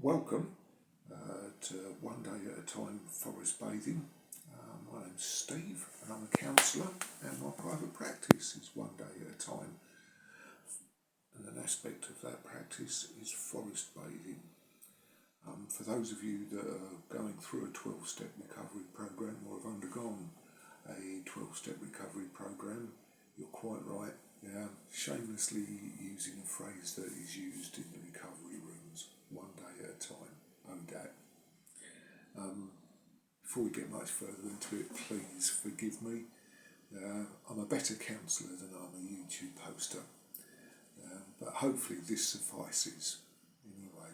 Welcome to One Day at a Time Forest Bathing. My name's Steve and I'm a counsellor, and my private practice is One Day at a Time, and an aspect of that practice is forest bathing. For those of you that are going through a 12-step recovery program or have undergone a 12-step recovery program, you're quite right. Shamelessly using a phrase that is used in the recovery rooms, one day at a time, ODAAT. Before we get much further into it, please forgive me. I'm a better counsellor than I'm a YouTube poster, but hopefully this suffices anyway.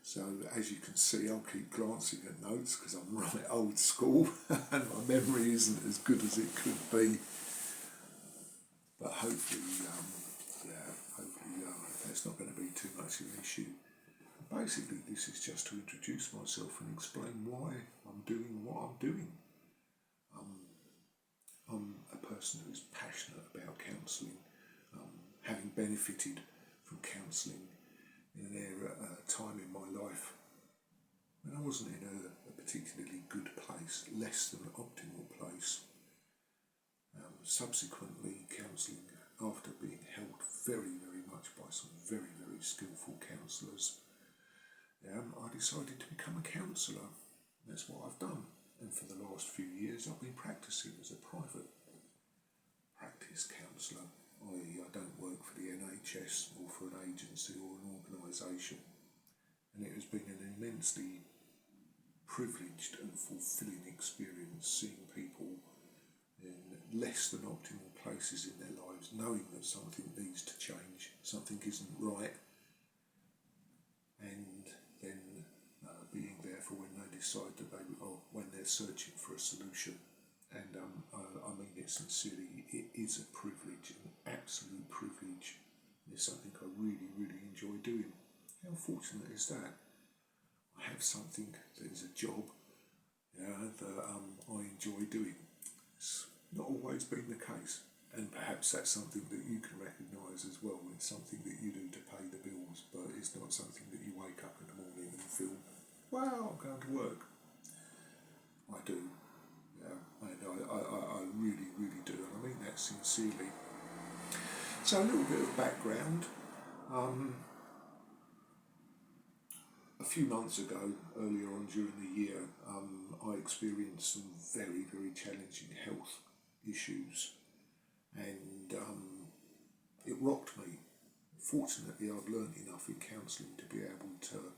So as you can see, I'll keep glancing at notes because I'm right old school and my memory isn't as good as it could be. But hopefully that's not going to be too much of an issue. Basically, this is just to introduce myself and explain why I'm doing what I'm doing. I'm a person who is passionate about counselling, having benefited from counselling in an time in my life when I wasn't in a particularly good place, less than optimal place. Subsequently, counselling, after being helped very, very much by some very, very skillful counsellors, I decided to become a counsellor. That's what I've done. And for the last few years, I've been practising as a private practice counsellor. I don't work for the NHS or for an agency or an organisation. And it has been an immensely privileged and fulfilling experience seeing people in less than optimal places in their lives, knowing that something needs to change, something isn't right, and then being there for when they decide that when they're searching for a solution. And I mean it sincerely, it is a privilege, an absolute privilege. It's something I really, really enjoy doing. How fortunate is that? I have something that is a job that I enjoy doing. It's not always been the case, and perhaps that's something that you can recognise as well. It's something that you do to pay the bills, but it's not something that you wake up in the morning and feel, wow, I'm going to work. I do, and I really, really do, and I mean that sincerely. So a little bit of background. A few months ago, earlier on during the year, I experienced some very, very challenging health issues, and it rocked me. Fortunately, I've learned enough in counselling to be able to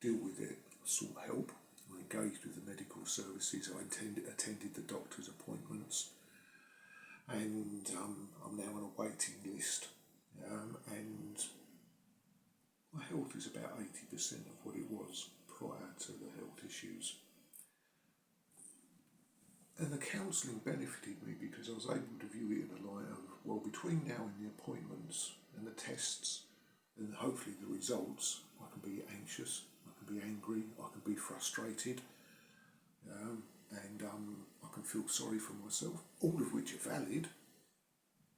deal with it, sought help, I engaged with the medical services, I attended the doctor's appointments, and I'm now on a waiting list, and my health is about 80% of what it was prior to the health issues. And the counselling benefited me because I was able to view it in the light of, well, between now and the appointments and the tests and hopefully the results, I can be anxious, I can be angry, I can be frustrated, and I can feel sorry for myself, all of which are valid,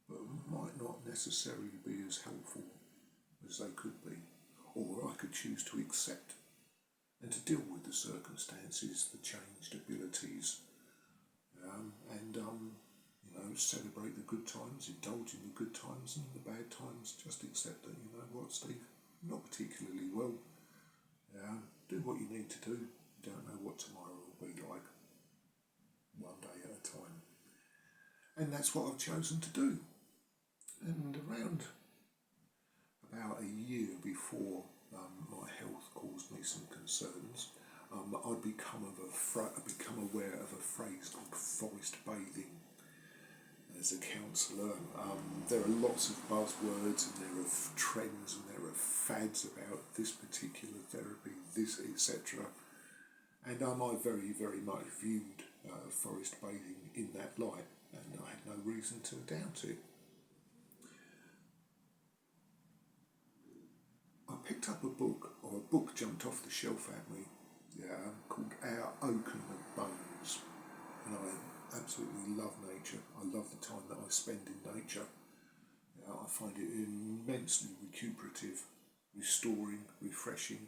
but might not necessarily be as helpful as they could be, or I could choose to accept and to deal with the circumstances, the changed abilities, and celebrate the good times, indulge in the good times, and the bad times just accept that, you know what, Steve, not particularly well. Do what you need to do. You don't know what tomorrow will be like. One day at a time. And that's what I've chosen to do. And around about a year before my health caused me some concerns, I'd become aware of a phrase called forest bathing. As a counsellor, there are lots of buzzwords and there are trends and there are fads about this particular therapy, this, etc. And I very, very much viewed forest bathing in that light, and I had no reason to doubt it. I picked up a book jumped off the shelf at me, called Our Oaken of Bones, and I absolutely love nature. I love the time that I spend in nature. I find it immensely recuperative, restoring, refreshing,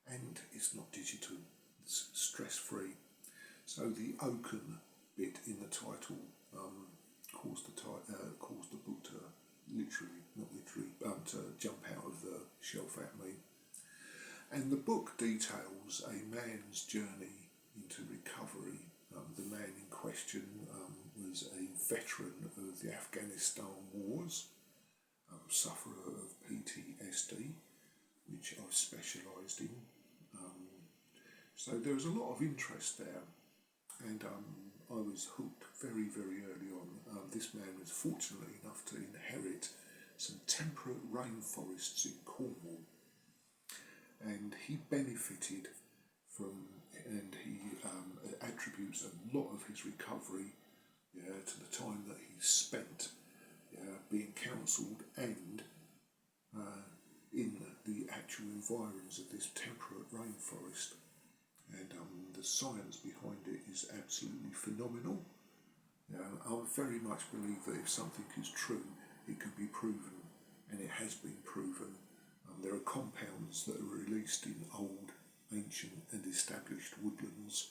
and it's not digital, it's stress-free. So the oaken bit in the title caused the book to to jump out of the shelf at me. And the book details a man's journey into recovery. The man in question was a veteran of the Afghanistan wars, sufferer of PTSD, which I've specialised in. So there was a lot of interest there, and I was hooked very, very early on. This man was fortunate enough to inherit some temperate rainforests in Cornwall, and he benefited from, and he attributes a lot of his recovery to the time that he spent being counselled and in the actual environs of this temperate rainforest. And the science behind it is absolutely phenomenal. I very much believe that if something is true, it can be proven, and it has been proven. There are compounds that are released in old, ancient and established woodlands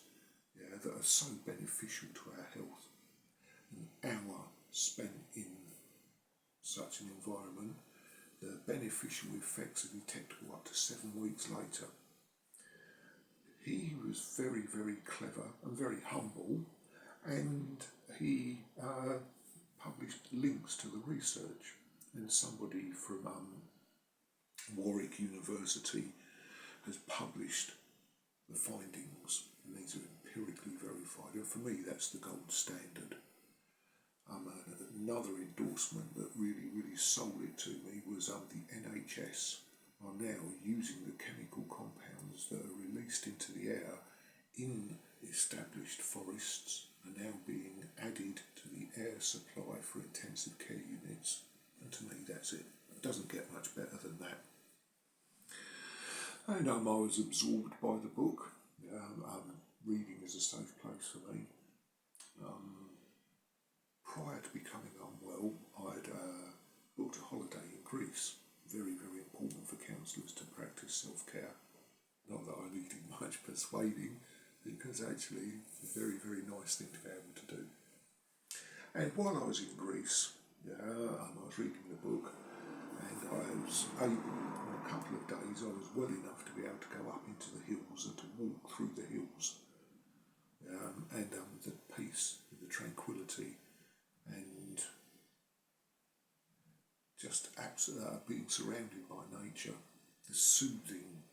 that are so beneficial to our health. An hour spent in such an environment, the beneficial effects are detectable up to 7 weeks later. He was very, very clever and very humble, and he published links to the research, and somebody from Warwick University has published the findings, and these are empirically verified, and for me that's the gold standard. Another endorsement that really, really sold it to me was the NHS are now using the chemical compounds that are released into the air in established forests are now being added to the air supply for intensive care units, and to me that's it. It doesn't get much better than that. And I was absorbed by the book. Reading is a safe place for me. Prior to becoming unwell, I'd booked a holiday in Greece. Very, very important for counsellors to practice self-care. Not that I needed much persuading, because actually it's a very, very nice thing to be able to do. And while I was in Greece, I was reading the book, and I was able, in a couple of days, I was well enough to be able to go up into the hills and to walk through the hills. And the peace, the tranquility, and just being surrounded by nature, the soothing,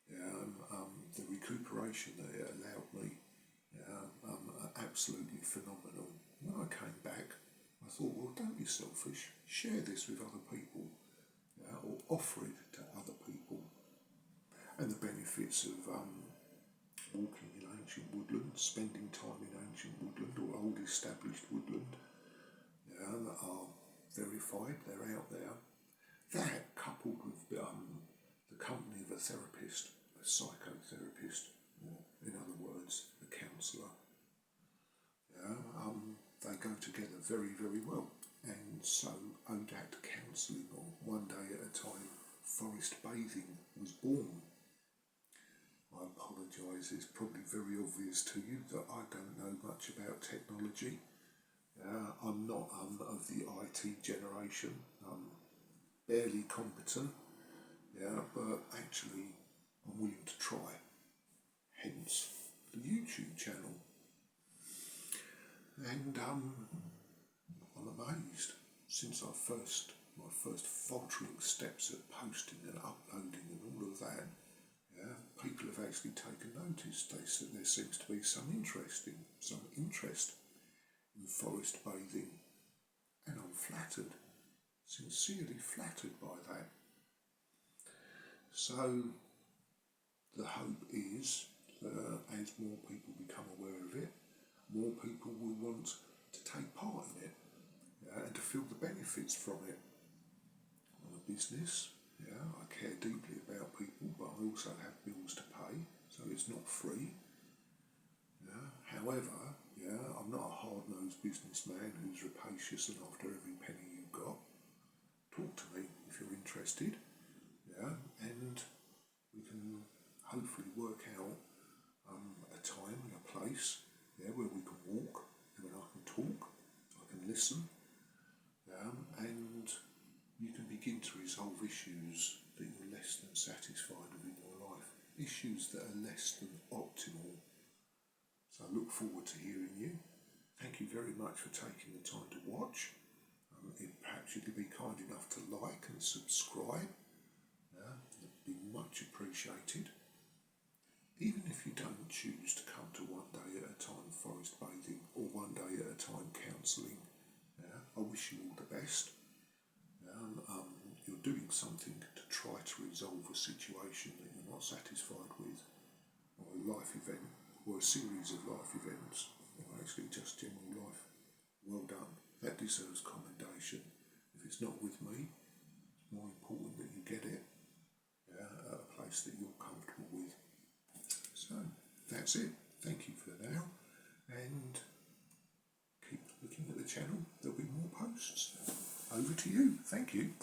the recuperation that it allowed me, are absolutely phenomenal. When I came back, I thought, well, don't be selfish, share this with other people, or offer it to other people. And the benefits of walking in ancient woodland, spending time in ancient woodland or old established woodland, are verified, they're out there. That, coupled with the company of a therapist, a psychotherapist, or in other words, a counsellor, they go together very, very well. And so ODAAT Counselling, or One Day at a Time Forest Bathing, was born. I apologise, it's probably very obvious to you that I don't know much about technology. I'm not of the IT generation. I'm barely competent, but actually I'm willing to try. Hence the YouTube channel. And I'm amazed, since my first faltering steps at posting and uploading and all of that, people have actually taken notice. There seems to be some interest in forest bathing, and I'm flattered, sincerely flattered by that. So the hope is that as more people become aware of it, more people will want to take part in it, and to feel the benefits from it. I'm a business, I care deeply about people, but I also have bills to pay, so it's not free. However, I'm not a hard-nosed businessman who's rapacious and after every penny you've got. Talk to me if you're interested, and we can hopefully work out a time and a place, yeah, where we can walk, and I can talk, I can listen, and you can begin to resolve issues that you're less than satisfied with in your life, issues that are less than optimal. So I look forward to hearing you. Thank you very much for taking the time to watch. Perhaps you could be kind enough to like and subscribe. It'd be much appreciated. Even if you don't choose to come to One Day at a Time forest bathing or One Day at a Time counselling, I wish you all the best. You're doing something to try to resolve a situation that you're not satisfied with, or a life event, or a series of life events, or actually just general life. Well done. That deserves commendation. If it's not with me, it's more important that you get it at a place that you're comfortable with. So that's it. Thank you for now, and keep looking at the channel. There'll be more posts. Over to you. Thank you.